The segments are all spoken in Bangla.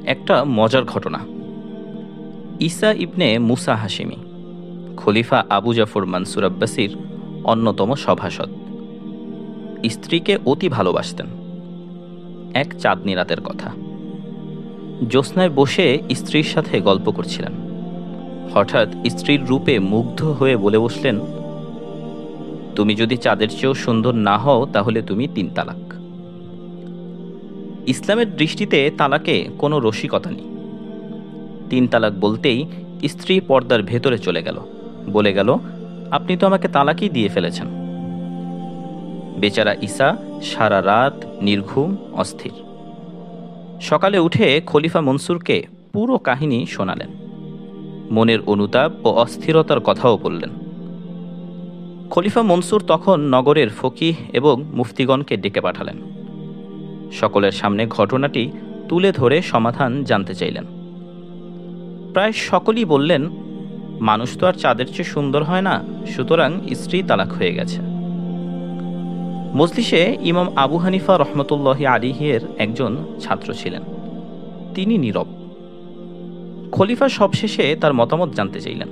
একটা মজার ঘটনা। ঈসা ইবনে মুসা হাশেমি খলিফা আবু জাফর মানসুর আব্বাসীর অন্যতম সভাসদ। স্ত্রীকে অতি ভালোবাসতেন। এক চাঁদনি রাতের কথা, জ্যোৎস্নায় বসে স্ত্রীর সাথে গল্প করছিলেন। হঠাৎ স্ত্রীর রূপে মুগ্ধ হয়ে বলে বসলেন, তুমি যদি চাঁদের চেয়েও সুন্দর না হও তাহলে তুমি 3 তালাক। ইসলামের দৃষ্টিতে তালাকে কোনো রসিকতা নেই। 3 তালাক বলতেই স্ত্রী পর্দার ভেতরে চলে গেল, বলে গেল, আপনি তো আমাকে তালাকই দিয়ে ফেলেছেন। বেচারা ঈসা সারা রাত নির্ঘুম, অস্থির। সকালে উঠে খলিফা মনসুরকে পুরো কাহিনী শোনালেন। মনের অনুতাপ ও অস্থিরতার কথাও বললেন। খলিফা মনসুর তখন নগরের ফকিহ এবং মুফতিগণকে ডেকে পাঠালেন। সকলের সামনে ঘটনাটি তুলে ধরে সমাধান জানতে চাইলেন। প্রায় সকলেই বললেন, মানুষ তো আর চাঁদের চেয়ে সুন্দর হয় না, সুতরাং স্ত্রী তালাক হয়ে গেছে। মজলিসে ইমাম আবু হানিফা রহমতুল্লাহি আলিহের একজন ছাত্র ছিলেন। তিনি নীরব। খলিফা সবশেষে তার মতামত জানতে চাইলেন।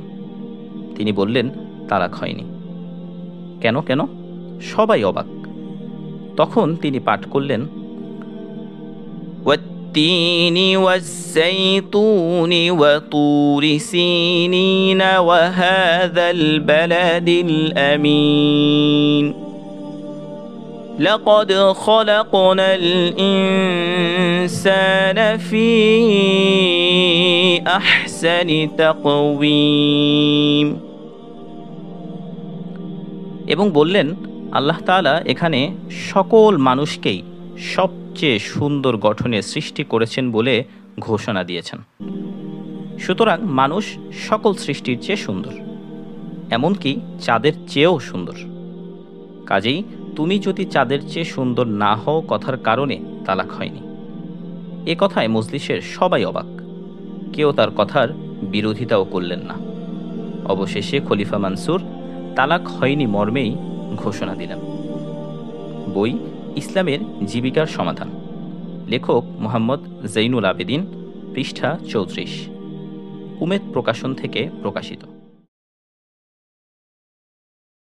তিনি বললেন, তালাক হয়নি। কেন কেন? সবাই অবাক। তখন তিনি পাঠ করলেন, والتين والزيتون وطور سينين وهذا البلد الأمين لقد خلقنا الإنسان في أحسن تقويم। এবং বললেন, আল্লাহ তাআলা এখানে সকল মানুষকেই সবচেয়ে সুন্দর গঠনে সৃষ্টি করেছেন বলে ঘোষণা দিয়েছেন। সুতরাং মানুষ সকল সৃষ্টির চেয়ে সুন্দর, এমনকি চাঁদের চেয়েও সুন্দর। কাজেই তুমি যদি চাঁদের চেয়ে সুন্দর না হও কথার কারণে তালাক হয়নি। এ কথায় মজলিসের সবাই অবাক। কেউ তার কথার বিরোধিতাও করলেন না। অবশেষে খলিফা মানসুর তালাক হয়নি মর্মেই ঘোষণা দিলেন। বই ইসলামের জীবিকার সমাধান, লেখক মোহাম্মদ জৈনুল আবেদিন, পৃষ্ঠা 34, উমেদ প্রকাশন থেকে প্রকাশিত।